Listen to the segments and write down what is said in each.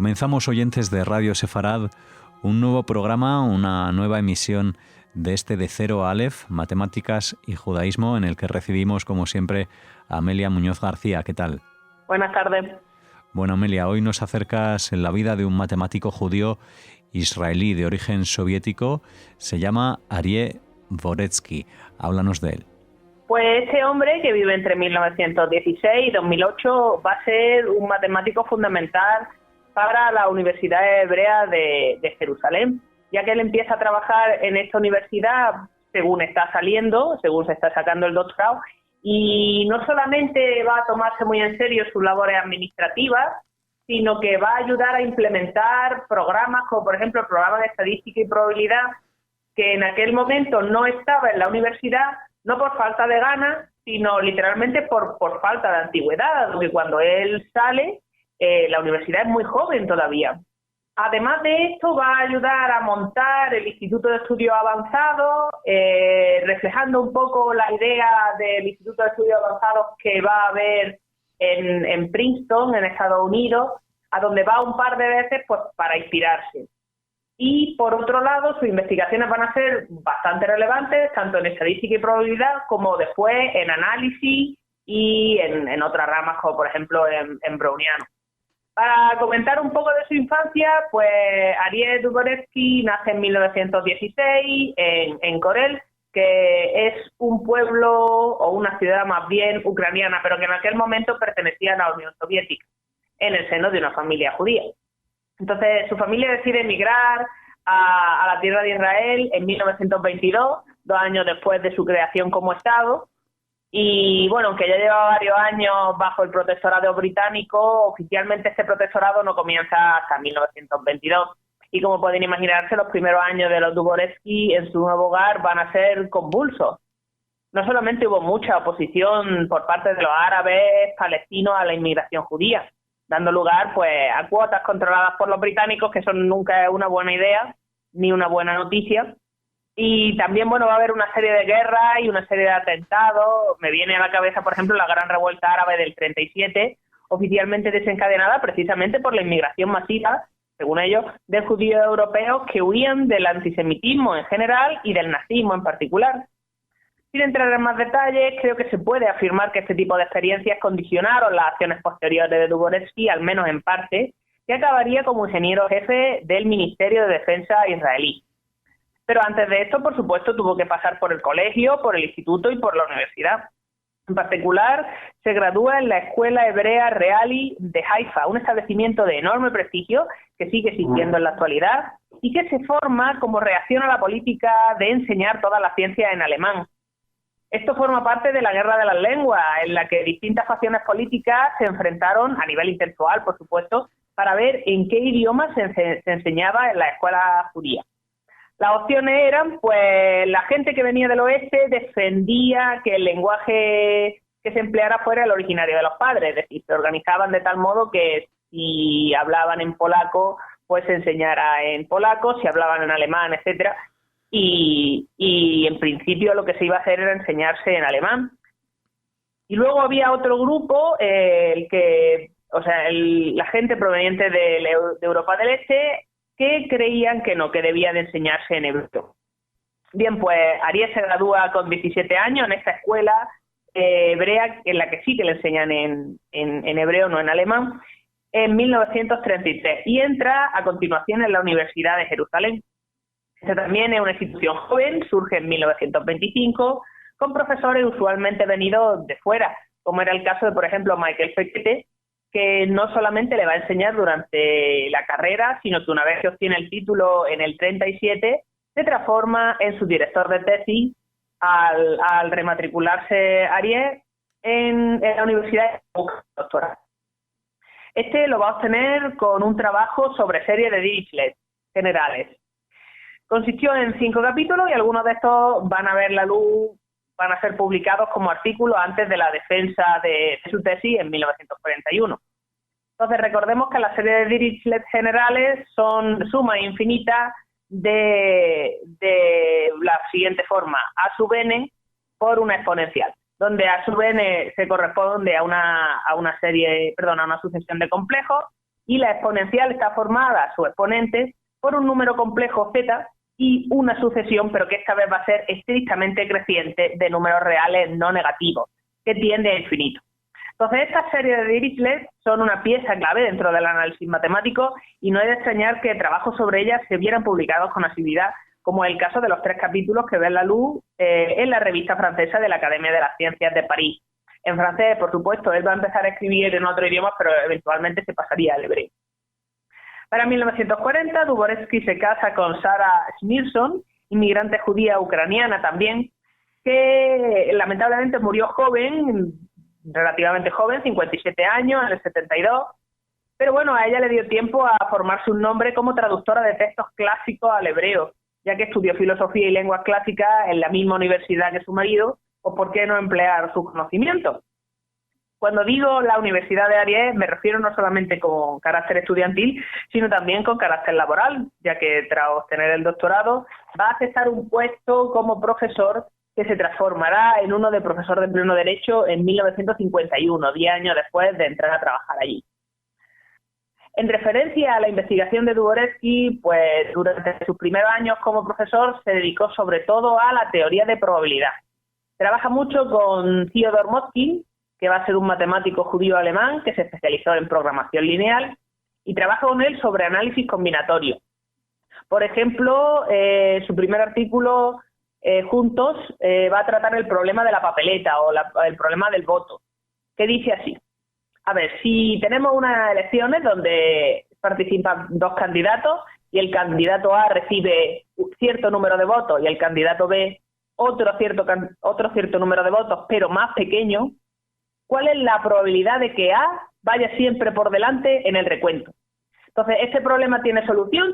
Comenzamos, oyentes de Radio Sefarad, un nuevo programa, una nueva emisión de De Cero a Aleph, Matemáticas y Judaísmo, en el que recibimos, como siempre, a Amelia Muñoz García. ¿Qué tal? Buenas tardes. Bueno, Amelia, hoy nos acercas en la vida de un matemático judío israelí de origen soviético. Se llama Aryeh Dvoretsky. Háblanos de él. Pues este hombre, que vive entre 1916 y 2008, va a ser un matemático fundamental para la Universidad Hebrea de Jerusalén, ya que él empieza a trabajar en esta universidad según está saliendo, según se está sacando el doctorado, y no solamente va a tomarse muy en serio sus labores administrativas, sino que va a ayudar a implementar programas como, por ejemplo, el programa de estadística y probabilidad, que en aquel momento no estaba en la universidad, no por falta de ganas, sino literalmente por falta de antigüedad, porque cuando él sale, la universidad es muy joven todavía. Además de esto, va a ayudar a montar el Instituto de Estudios Avanzados, reflejando un poco la idea del Instituto de Estudios Avanzados que va a haber en Princeton, en Estados Unidos, a donde va un par de veces pues para inspirarse. Y por otro lado, sus investigaciones van a ser bastante relevantes, tanto en estadística y probabilidad, como después en análisis y en otras ramas, como por ejemplo en browniano. Para comentar un poco de su infancia, pues Aryeh Dvoretsky nace en 1916 en Korel, que es un pueblo o una ciudad más bien ucraniana, pero que en aquel momento pertenecía a la Unión Soviética, en el seno de una familia judía. Entonces, su familia decide emigrar a la tierra de Israel en 1922, 2 años después de su creación como Estado. Y bueno, aunque ya lleva varios años bajo el protectorado británico, oficialmente este protectorado no comienza hasta 1922. Y como pueden imaginarse, los primeros años de los Dvoretsky en su nuevo hogar van a ser convulsos. No solamente hubo mucha oposición por parte de los árabes palestinos a la inmigración judía, dando lugar pues a cuotas controladas por los británicos, que eso nunca es una buena idea ni una buena noticia. Y también, bueno, va a haber una serie de guerras y una serie de atentados. Me viene a la cabeza, por ejemplo, la gran revuelta árabe del 37, oficialmente desencadenada precisamente por la inmigración masiva, según ellos, de judíos europeos que huían del antisemitismo en general y del nazismo en particular. Sin entrar en más detalles, creo que se puede afirmar que este tipo de experiencias condicionaron las acciones posteriores de Dvoretsky, al menos en parte, que acabaría como ingeniero jefe del Ministerio de Defensa israelí. Pero antes de esto, por supuesto, tuvo que pasar por el colegio, por el instituto y por la universidad. En particular, se gradúa en la Escuela Hebrea Reali de Haifa, un establecimiento de enorme prestigio que sigue existiendo en la actualidad y que se forma como reacción a la política de enseñar todas las ciencias en alemán. Esto forma parte de la Guerra de las Lenguas, en la que distintas facciones políticas se enfrentaron, a nivel intelectual, por supuesto, para ver en qué idioma se enseñaba en la escuela judía. Las opciones eran, pues, la gente que venía del oeste defendía que el lenguaje que se empleara fuera el originario de los padres, es decir, se organizaban de tal modo que si hablaban en polaco, pues se enseñara en polaco, si hablaban en alemán, etcétera, y en principio lo que se iba a hacer era enseñarse en alemán. Y luego había otro grupo, la gente proveniente de Europa del Este, que creían que no, que debía de enseñarse en hebreo. Bien, pues Aryeh se gradúa con 17 años en esta escuela hebrea, en la que sí que le enseñan en hebreo, no en alemán, en 1933, y entra a continuación en la Universidad de Jerusalén. Esta también es una institución joven, surge en 1925, con profesores usualmente venidos de fuera, como era el caso de, por ejemplo, Michael Fekete, que no solamente le va a enseñar durante la carrera, sino que una vez que obtiene el título en el 37, se transforma en su director de tesis al rematricularse Aryeh en la Universidad de Doctorado. Este lo va a obtener con un trabajo sobre series de Dirichlet generales. Consistió en 5 capítulos y algunos de estos van a ver la luz, van a ser publicados como artículos antes de la defensa de su tesis en 1941. Entonces, recordemos que las series de Dirichlet generales son sumas infinitas de la siguiente forma: A sub n por una exponencial, donde A sub n se corresponde a una sucesión de complejos y la exponencial está formada, sus exponentes, por un número complejo z y una sucesión, pero que esta vez va a ser estrictamente creciente de números reales no negativos, que tiende a infinito. Entonces, estas series de Dirichlet son una pieza clave dentro del análisis matemático y no es de extrañar que trabajos sobre ellas se vieran publicados con asiduidad, como el caso de los 3 capítulos que ven la luz en la revista francesa de la Academia de las Ciencias de París. En francés, por supuesto, él va a empezar a escribir en otro idioma, pero eventualmente se pasaría al hebreo. Para 1940, Dvoretzky se casa con Sarah Schneerson, inmigrante judía ucraniana también, que lamentablemente murió joven, relativamente joven, 57 años, en el 72, pero bueno, a ella le dio tiempo a formarse un nombre como traductora de textos clásicos al hebreo, ya que estudió filosofía y lenguas clásicas en la misma universidad que su marido, o por qué no emplear sus conocimientos. Cuando digo la Universidad de Ariès, me refiero no solamente con carácter estudiantil, sino también con carácter laboral, ya que tras obtener el doctorado va a aceptar un puesto como profesor que se transformará en uno de profesor de pleno derecho en 1951, 10 años después de entrar a trabajar allí. En referencia a la investigación de Dvoretzky, pues durante sus primeros años como profesor se dedicó sobre todo a la teoría de probabilidad. Trabaja mucho con Theodor Motzkin, que va a ser un matemático judío alemán que se especializó en programación lineal, y trabaja con él sobre análisis combinatorio. Por ejemplo, su primer artículo juntos va a tratar el problema de la papeleta o el problema del voto, que dice así. A ver, si tenemos unas elecciones donde participan 2 candidatos y el candidato A recibe cierto número de votos y el candidato B otro cierto número de votos, pero más pequeño, ¿cuál es la probabilidad de que A vaya siempre por delante en el recuento? Entonces, este problema tiene solución.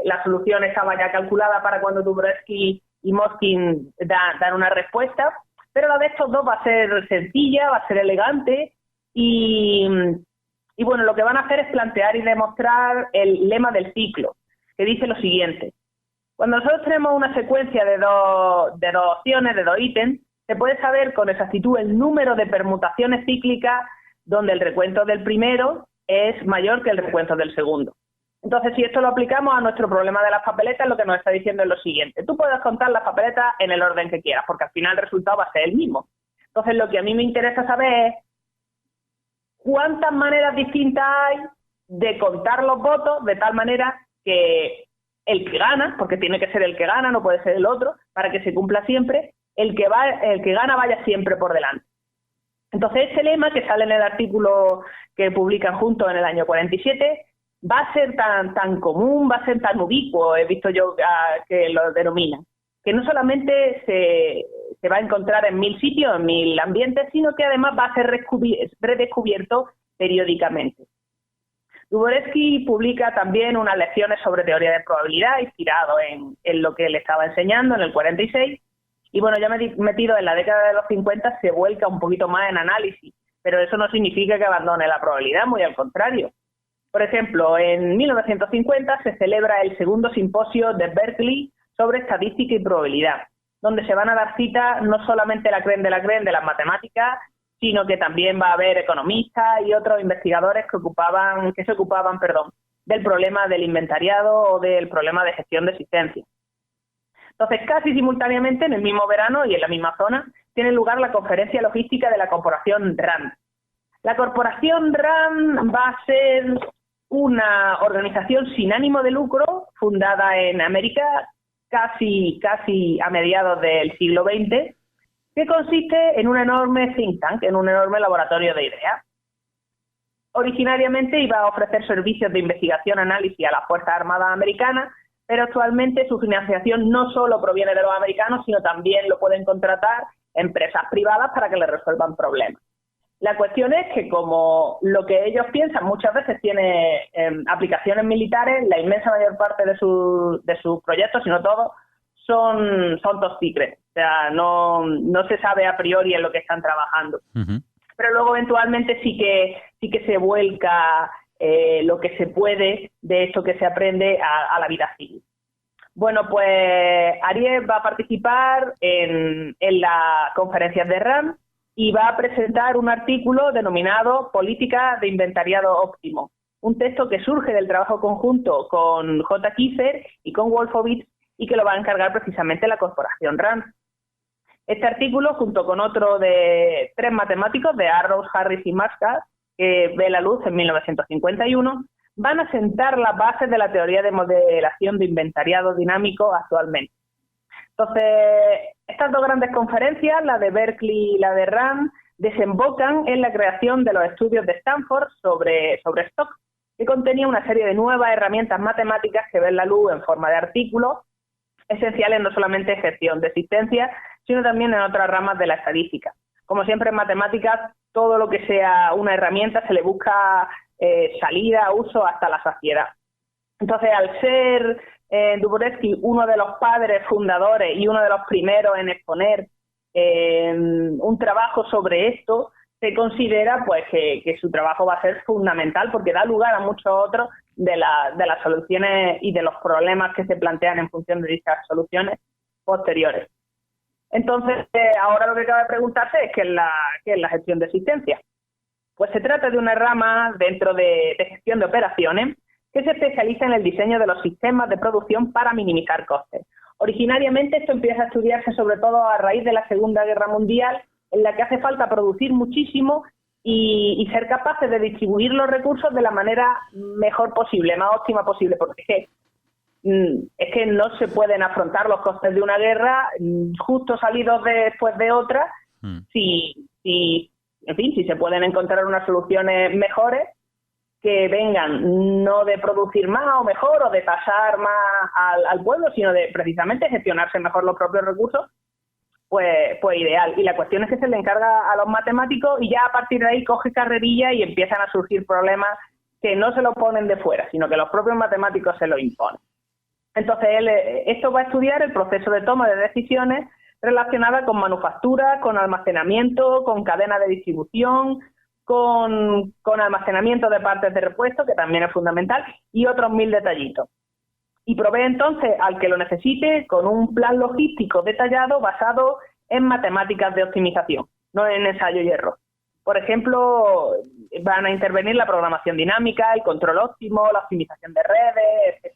La solución estaba ya calculada para cuando Dvoretzky y Motzkin dan una respuesta, pero la de estos dos va a ser sencilla, va a ser elegante y bueno, lo que van a hacer es plantear y demostrar el lema del ciclo, que dice lo siguiente. Cuando nosotros tenemos una secuencia de dos opciones, de 2 ítems, se puede saber con exactitud el número de permutaciones cíclicas donde el recuento del primero es mayor que el recuento del segundo. Entonces, si esto lo aplicamos a nuestro problema de las papeletas, lo que nos está diciendo es lo siguiente. Tú puedes contar las papeletas en el orden que quieras, porque al final el resultado va a ser el mismo. Entonces, lo que a mí me interesa saber es cuántas maneras distintas hay de contar los votos de tal manera que el que gana, porque tiene que ser el que gana, no puede ser el otro, para que se cumpla siempre, el que gana vaya siempre por delante. Entonces, este lema que sale en el artículo que publican juntos en el año 47 va a ser tan común, va a ser tan ubicuo, he visto yo que lo denominan, que no solamente se va a encontrar en 1000 sitios, en 1000 ambientes, sino que además va a ser redescubierto periódicamente. Dvoretzky publica también unas lecciones sobre teoría de probabilidad, inspirado en lo que le estaba enseñando en el 46, y bueno, ya metido en la década de los 50 se vuelca un poquito más en análisis, pero eso no significa que abandone la probabilidad, muy al contrario. Por ejemplo, en 1950 se celebra el segundo simposio de Berkeley sobre estadística y probabilidad, donde se van a dar cita no solamente la crème de las matemáticas, sino que también va a haber economistas y otros investigadores que se ocupaban del problema del inventariado o del problema de gestión de existencia. Entonces, casi simultáneamente, en el mismo verano y en la misma zona, tiene lugar la conferencia logística de la corporación RAND. La corporación RAND va a ser una organización sin ánimo de lucro, fundada en América casi a mediados del siglo XX, que consiste en un enorme think tank, en un enorme laboratorio de ideas. Originariamente iba a ofrecer servicios de investigación y análisis a las Fuerzas Armadas americanas, pero actualmente su financiación no solo proviene de los americanos, sino también lo pueden contratar empresas privadas para que les resuelvan problemas. La cuestión es que como lo que ellos piensan muchas veces tiene aplicaciones militares, la inmensa mayor parte de sus proyectos, si no todos, son top secret. O sea, no se sabe a priori en lo que están trabajando. Uh-huh. Pero luego eventualmente sí que se vuelca lo que se puede de esto que se aprende a la vida civil. Bueno, pues Ariès va a participar en las conferencias de RAM y va a presentar un artículo denominado Política de Inventariado Óptimo, un texto que surge del trabajo conjunto con J. Kiefer y con Wolfowitz y que lo va a encargar precisamente la corporación RAND. Este artículo, junto con otro de 3 matemáticos, de Arrows, Harris y Mascad, que ve la luz en 1951, van a sentar las bases de la teoría de modelación de inventariado dinámico actualmente. Entonces, estas 2 grandes conferencias, la de Berkeley y la de RAND, desembocan en la creación de los estudios de Stanford sobre stock, que contenía una serie de nuevas herramientas matemáticas que ven la luz en forma de artículos, esenciales no solamente en gestión de existencia, sino también en otras ramas de la estadística. Como siempre en matemáticas, todo lo que sea una herramienta se le busca salida, uso hasta la saciedad. Entonces, al ser Dvoretsky uno de los padres fundadores y uno de los primeros en exponer un trabajo sobre esto, se considera pues que su trabajo va a ser fundamental porque da lugar a muchos otros de las soluciones y de los problemas que se plantean en función de dichas soluciones posteriores. Entonces, ahora lo que cabe preguntarse es ¿qué es la gestión de existencia? Pues se trata de una rama dentro de gestión de operaciones que se especializa en el diseño de los sistemas de producción para minimizar costes. Originariamente esto empieza a estudiarse sobre todo a raíz de la Segunda Guerra Mundial, en la que hace falta producir muchísimo y ser capaces de distribuir los recursos de la manera mejor posible, más óptima posible, porque es que no se pueden afrontar los costes de una guerra justo salidos después de otra, si se pueden encontrar unas soluciones mejores que vengan no de producir más o mejor o de tasar más al pueblo, sino de precisamente gestionarse mejor los propios recursos, pues ideal. Y la cuestión es que se le encarga a los matemáticos y ya a partir de ahí coge carrerilla y empiezan a surgir problemas que no se lo ponen de fuera, sino que los propios matemáticos se lo imponen. Entonces, esto va a estudiar el proceso de toma de decisiones relacionada con manufactura, con almacenamiento, con cadena de distribución, con almacenamiento de partes de repuesto, que también es fundamental, y otros 1000 detallitos. Y provee entonces al que lo necesite con un plan logístico detallado basado en matemáticas de optimización, no en ensayo y error. Por ejemplo, van a intervenir la programación dinámica, el control óptimo, la optimización de redes, etc.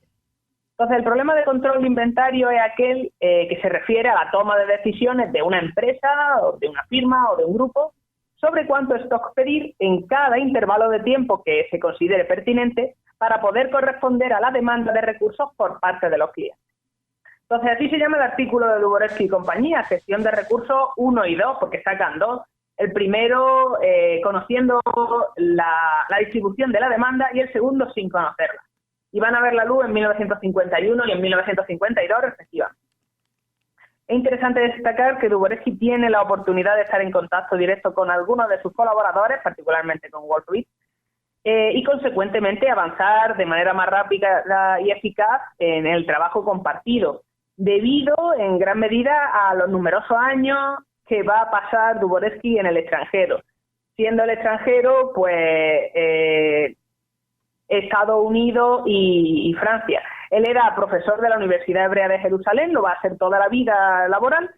Entonces, el problema de control de inventario es aquel que se refiere a la toma de decisiones de una empresa, o de una firma, o de un grupo, sobre cuánto stock pedir en cada intervalo de tiempo que se considere pertinente para poder corresponder a la demanda de recursos por parte de los clientes. Entonces, así se llama el artículo de Dvoretsky y compañía, gestión de recursos 1 y 2, porque sacan 2. El primero conociendo la distribución de la demanda y el segundo sin conocerla. Y van a ver la luz en 1951 y en 1952, respectivamente. Es interesante destacar que Dvoretsky tiene la oportunidad de estar en contacto directo con algunos de sus colaboradores, particularmente con Wolfowitz, y consecuentemente avanzar de manera más rápida y eficaz en el trabajo compartido, debido en gran medida a los numerosos años que va a pasar Dvoretsky en el extranjero. Siendo el extranjero, pues, Estados Unidos y Francia. Él era profesor de la Universidad Hebrea de Jerusalén, lo va a hacer toda la vida laboral,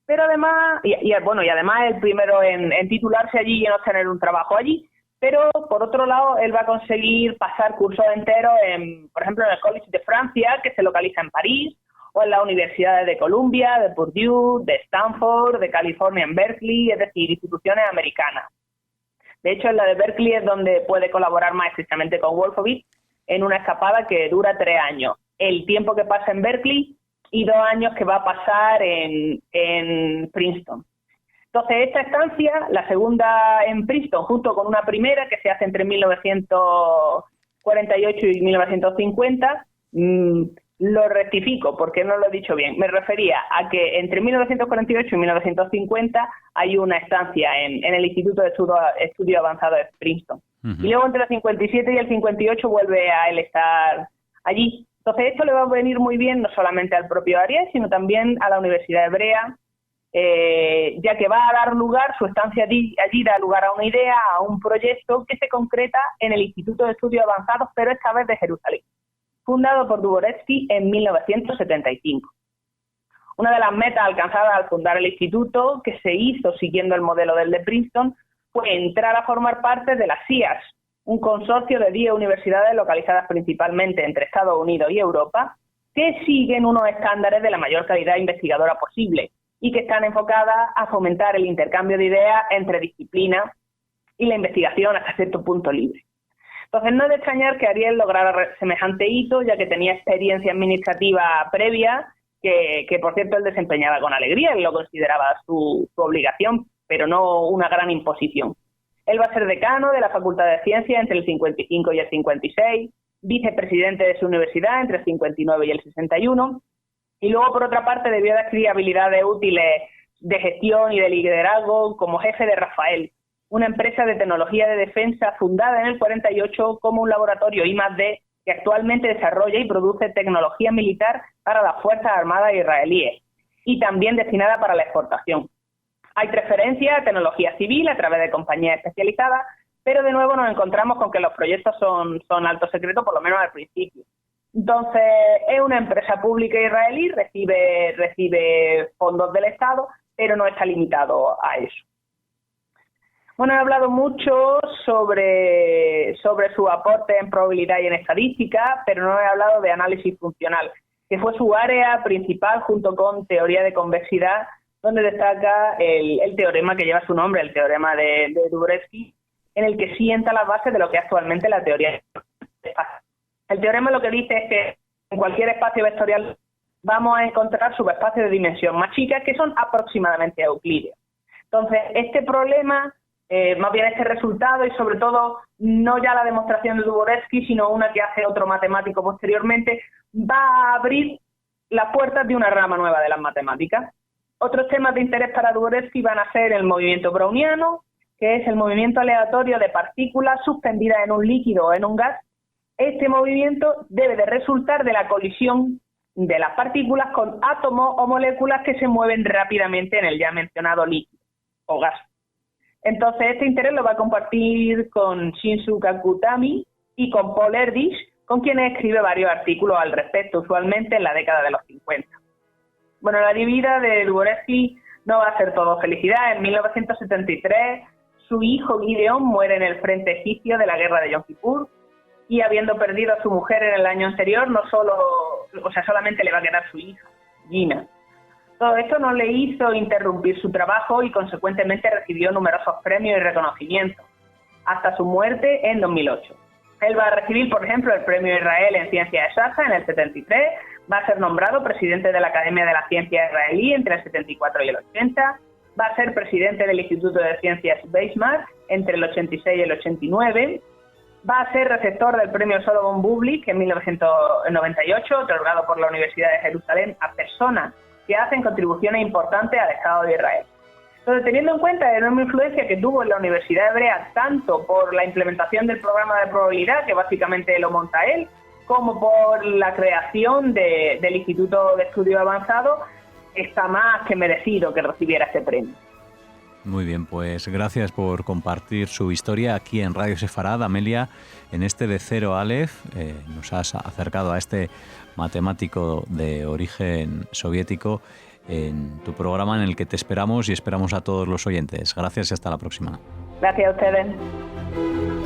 pero además, y además el primero en titularse allí y en obtener un trabajo allí, pero por otro lado él va a conseguir pasar cursos enteros, por ejemplo en el College de Francia, que se localiza en París, o en las universidades de Columbia, de Purdue, de Stanford, de California en Berkeley, es decir, instituciones americanas. De hecho, en la de Berkeley es donde puede colaborar más estrechamente con Wolfowitz en una escapada que dura 3 años. El tiempo que pasa en Berkeley y 2 años que va a pasar en Princeton. Entonces, esta estancia, la segunda en Princeton, junto con una primera que se hace entre 1948 y 1950, lo rectifico porque no lo he dicho bien. Me refería a que entre 1948 y 1950 hay una estancia en el Instituto de Estudio Avanzado de Princeton. Y luego entre el 57 y el 58 vuelve a él estar allí. Entonces esto le va a venir muy bien no solamente al propio Arias, sino también a la Universidad Hebrea, ya que va a dar lugar, su estancia allí da lugar a una idea, a un proyecto que se concreta en el Instituto de Estudios Avanzados, pero esta vez de Jerusalén, fundado por Dvoretsky en 1975. Una de las metas alcanzadas al fundar el instituto, que se hizo siguiendo el modelo del de Princeton, fue entrar a formar parte de las CIAS, un consorcio de 10 universidades localizadas principalmente entre Estados Unidos y Europa, que siguen unos estándares de la mayor calidad investigadora posible y que están enfocadas a fomentar el intercambio de ideas entre disciplinas y la investigación hasta cierto punto libre. Entonces, no es de extrañar que Ariel lograra semejante hito, ya que tenía experiencia administrativa previa, que por cierto él desempeñaba con alegría, él lo consideraba su obligación, pero no una gran imposición. Él va a ser decano de la Facultad de Ciencias entre el 55 y el 56, vicepresidente de su universidad entre el 59 y el 61, y luego, por otra parte, debió de adquirir habilidades útiles de gestión y de liderazgo como jefe de Rafael, una empresa de tecnología de defensa fundada en el 48 como un laboratorio I+D que actualmente desarrolla y produce tecnología militar para las Fuerzas Armadas israelíes y también destinada para la exportación. Hay transferencia a tecnología civil a través de compañías especializadas, pero de nuevo nos encontramos con que los proyectos son alto secreto, por lo menos al principio. Entonces, es una empresa pública israelí, recibe fondos del Estado, pero no está limitado a eso. Bueno, he hablado mucho sobre su aporte en probabilidad y en estadística, pero no he hablado de análisis funcional, que fue su área principal junto con teoría de convexidad, donde destaca el teorema que lleva su nombre, el teorema de Dubrovsky, en el que sienta las bases de lo que es actualmente la teoría de espacio. El teorema lo que dice es que en cualquier espacio vectorial vamos a encontrar subespacios de dimensión más chica que son aproximadamente euclídeos. Entonces, este problema, más bien este resultado y sobre todo no ya la demostración de Dubrovsky, sino una que hace otro matemático posteriormente, va a abrir las puertas de una rama nueva de las matemáticas. Otros temas de interés para Dubrovsky van a ser el movimiento browniano, que es el movimiento aleatorio de partículas suspendidas en un líquido o en un gas. Este movimiento debe de resultar de la colisión de las partículas con átomos o moléculas que se mueven rápidamente en el ya mencionado líquido o gas. Entonces, este interés lo va a compartir con Shinsuke Kutami y con Paul Erdős, con quienes escribe varios artículos al respecto, usualmente en la década de los 50. Bueno, la vida de Dubrovsky no va a ser todo felicidad. En 1973, su hijo Gideon muere en el frente egipcio de la guerra de Yom Kippur, y habiendo perdido a su mujer en el año anterior, solamente le va a quedar su hija, Gina. Todo esto no le hizo interrumpir su trabajo y consecuentemente recibió numerosos premios y reconocimientos, hasta su muerte en 2008. Él va a recibir, por ejemplo, el Premio Israel en Ciencias Exactas en el 73, va a ser nombrado presidente de la Academia de la Ciencia Israelí entre el 74 y el 80, va a ser presidente del Instituto de Ciencias Weizmann entre el 86 y el 89, va a ser receptor del Premio Solomon Bublik en 1998, otorgado por la Universidad de Jerusalén a personas que hacen contribuciones importantes al Estado de Israel. Entonces, teniendo en cuenta la enorme influencia que tuvo en la Universidad Hebrea, tanto por la implementación del programa de probabilidad, que básicamente lo monta él, como por la creación del Instituto de Estudio Avanzado, está más que merecido que recibiera este premio. Muy bien, pues gracias por compartir su historia aquí en Radio Sefarad, Amelia. En este de Cero Aleph nos has acercado a este matemático de origen soviético en tu programa, en el que te esperamos y esperamos a todos los oyentes. Gracias y hasta la próxima. Gracias a ustedes.